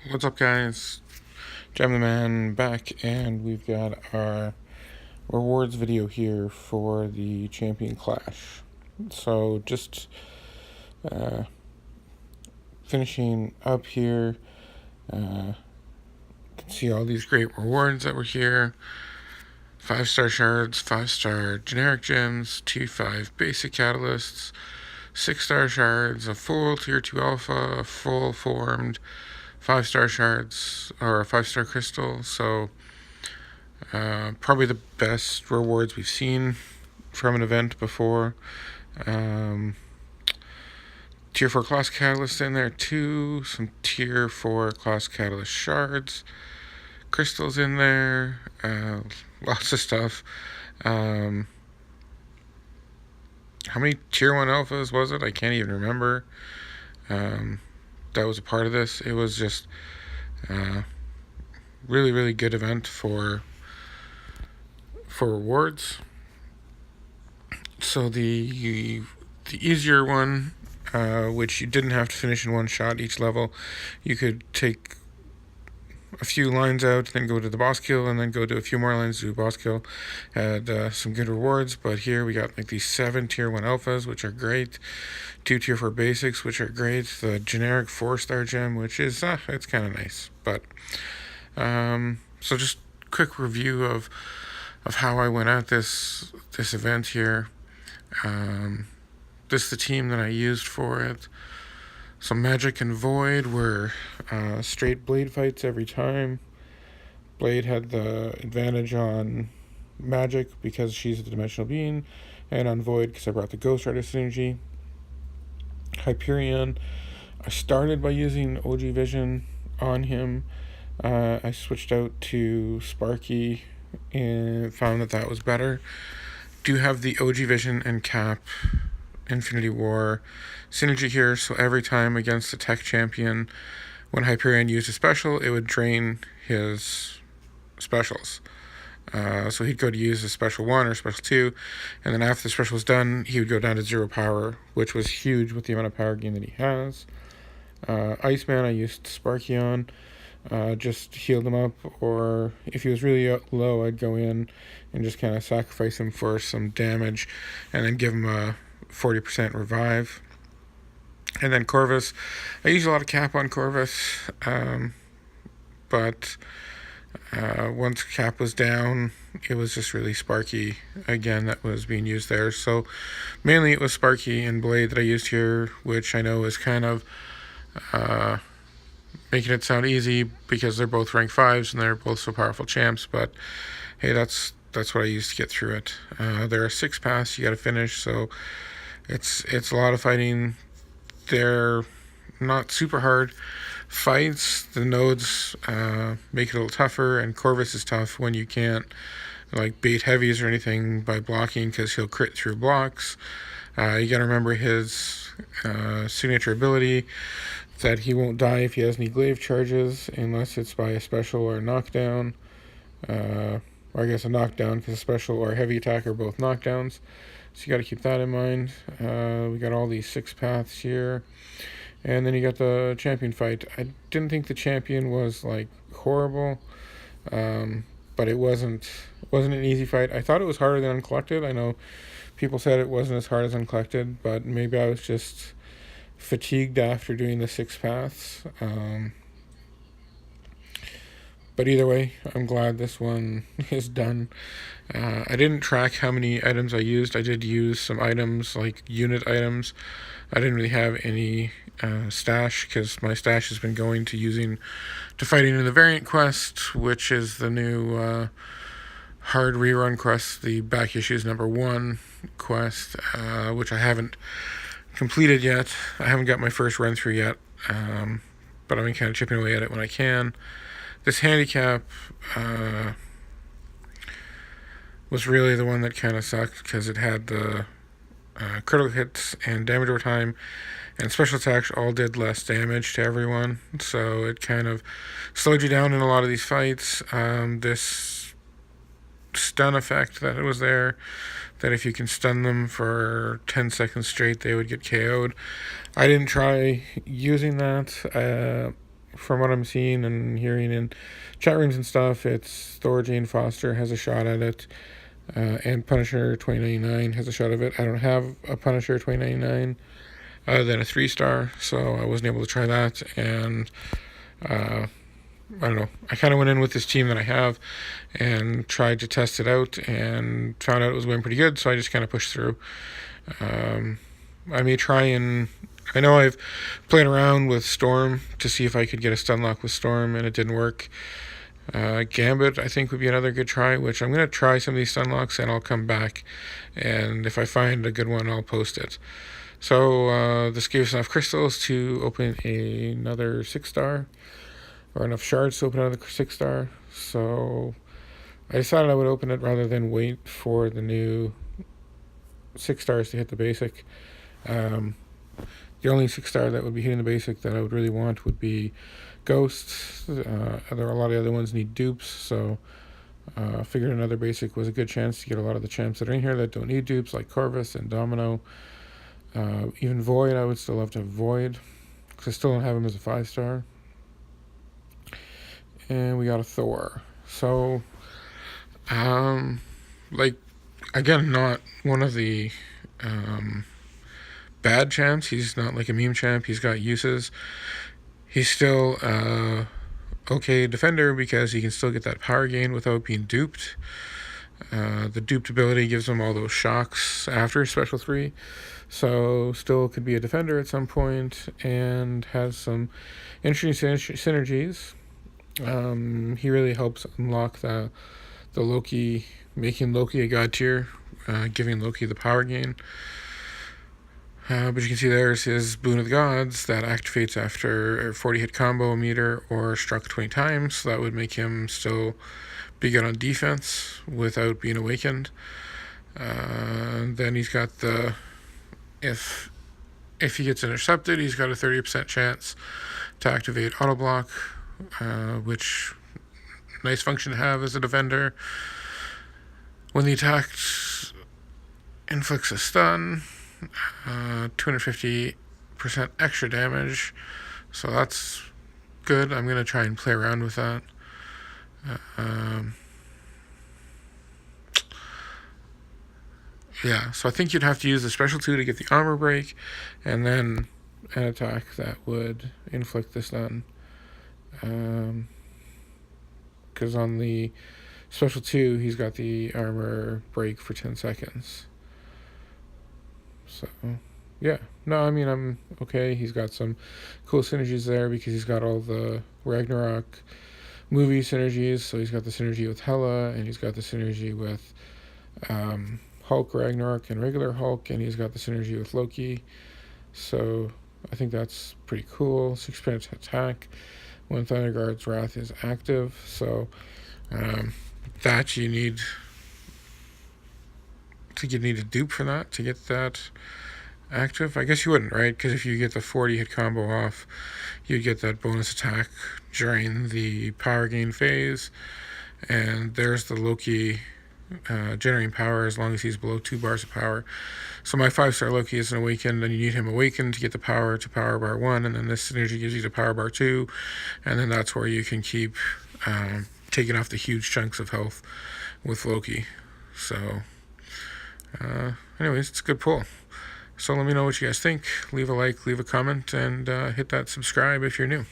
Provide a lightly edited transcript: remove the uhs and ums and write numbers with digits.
What's up, guys? Jam the Man back, and we've got our rewards video here for the Champion Clash. So, just finishing up here. You can see all these great rewards that were here: 5-star shards, 5-star generic gems, 2-5 basic catalysts, 6-star shards, a full tier 2 alpha, a full formed 5-star shards, or a 5-star crystal. So probably the best rewards we've seen from an event before. Tier 4 class catalyst in there too, some tier 4 class catalyst shards, crystals in there, lots of stuff. How many tier 1 alphas was it? I can't even remember. That was a part of this. It was just really, really good event for rewards. So the easier one, which you didn't have to finish in one shot each level, you could take a few lines out, then go to the boss kill, and then go to a few more lines to do a boss kill. Had some good rewards, but here we got like these 7 tier 1 alphas, which are great, 2 tier 4 basics, which are great, the generic 4-star gem, which is it's kind of nice. But so just quick review of how I went at this event here. This is the team that I used for it. So Magic and Void were straight Blade fights every time. Blade had the advantage on Magic because she's a dimensional being, and on Void because I brought the Ghost Rider synergy. Hyperion, I started by using OG Vision on him. I switched out to Sparky and found that was better. Do have the OG Vision and Cap Infinity War synergy here, so every time against a tech champion, when Hyperion used a special, it would drain his specials. So he'd go to use a special 1 or special 2, and then after the special was done, he would go down to 0 power, which was huge with the amount of power gain that he has. Iceman, I used Sparky on. Just healed him up, or if he was really low, I'd go in and just kind of sacrifice him for some damage and then give him a 40% revive. And then Corvus, I use a lot of cap on Corvus, but once cap was down, it was just really Sparky again that was being used there. So mainly it was Sparky and Blade that I used here, which I know is kind of making it sound easy because they're both rank 5s and they're both so powerful champs, but hey, that's what I used to get through it. There are 6 paths you got to finish, so it's a lot of fighting. They're not super hard fights. The nodes make it a little tougher, and Corvus is tough when you can't like bait heavies or anything by blocking because he'll crit through blocks. You got to remember his signature ability, that he won't die if he has any glaive charges unless it's by a special or a knockdown. Or I guess a knockdown, because a special or a heavy attack are both knockdowns. So you got to keep that in mind. We got all these 6 paths here. And then you got the champion fight. I didn't think the champion was like horrible, but it wasn't an easy fight. I thought it was harder than Uncollected. I know people said it wasn't as hard as Uncollected, but maybe I was just fatigued after doing the 6 paths. But either way, I'm glad this one is done. I didn't track how many items I used. I did use some items, like unit items. I didn't really have any stash, because my stash has been going to fighting in the variant quest, which is the new hard rerun quest, the back issues #1 quest, which I haven't completed yet. I haven't got my first run through yet, but I'm kind of chipping away at it when I can. This handicap was really the one that kind of sucked, because it had the critical hits and damage over time, and special attacks all did less damage to everyone, so it kind of slowed you down in a lot of these fights. This stun effect that was there, that if you can stun them for 10 seconds straight, they would get KO'd. I didn't try using that. from what I'm seeing and hearing in chat rooms and stuff, it's Thor Jane Foster has a shot at it, and Punisher 2099 has a shot of it. I don't have a Punisher 2099 other than a 3-star, so I wasn't able to try that. And I don't know. I kind of went in with this team that I have and tried to test it out and found out it was going pretty good, so I just kind of pushed through. I may try and. I know I've played around with Storm to see if I could get a stun lock with Storm, and it didn't work. Gambit, I think, would be another good try, which I'm going to try some of these stun locks, and I'll come back. And if I find a good one, I'll post it. So this gave us enough crystals to open another 6-star, or enough shards to open another 6-star. So I decided I would open it rather than wait for the new 6-stars to hit the basic. The only 6-star that would be hitting the basic that I would really want would be Ghosts. There are a lot of other ones need dupes, so figured another basic was a good chance to get a lot of the champs that are in here that don't need dupes, like Corvus and Domino. Even Void, I would still love to have Void, because I still don't have him as a 5-star. And we got a Thor. So, like, again, not one of the bad champs. He's not like a meme champ. He's got uses. He's still okay defender because he can still get that power gain without being duped. The duped ability gives him all those shocks after special 3. So still could be a defender at some point and has some interesting synergies. He really helps unlock the Loki, making Loki a god tier, giving Loki the power gain. But you can see there's his Boon of the Gods that activates after a 40 hit combo meter or struck 20 times. So that would make him still be good on defense without being awakened. Then he's got the, if he gets intercepted, he's got a 30% chance to activate auto block, which nice function to have as a defender. When the attack inflicts a stun, 250% extra damage, so that's good. I'm going to try and play around with that. Yeah, so I think you'd have to use the special 2 to get the armor break, and then an attack that would inflict the stun. Because on the special 2, he's got the armor break for 10 seconds. So, yeah. No, I mean, I'm okay. He's got some cool synergies there because he's got all the Ragnarok movie synergies. So he's got the synergy with Hela, and he's got the synergy with Hulk Ragnarok and regular Hulk, and he's got the synergy with Loki. So I think that's pretty cool. 6% attack when Thunderguard's Wrath is active. So that you need... I think you'd need a dupe for that to get that active. I guess you wouldn't, right? Because if you get the 40 hit combo off, you'd get that bonus attack during the power gain phase. And there's the Loki generating power as long as he's below 2 bars of power. So my 5-star Loki isn't awakened, and you need him awakened to get the power to power bar 1, and then this synergy gives you the power bar 2, and then that's where you can keep taking off the huge chunks of health with Loki. So anyways, it's a good pull. So let me know what you guys think. Leave a like, leave a comment, and hit that subscribe if you're new.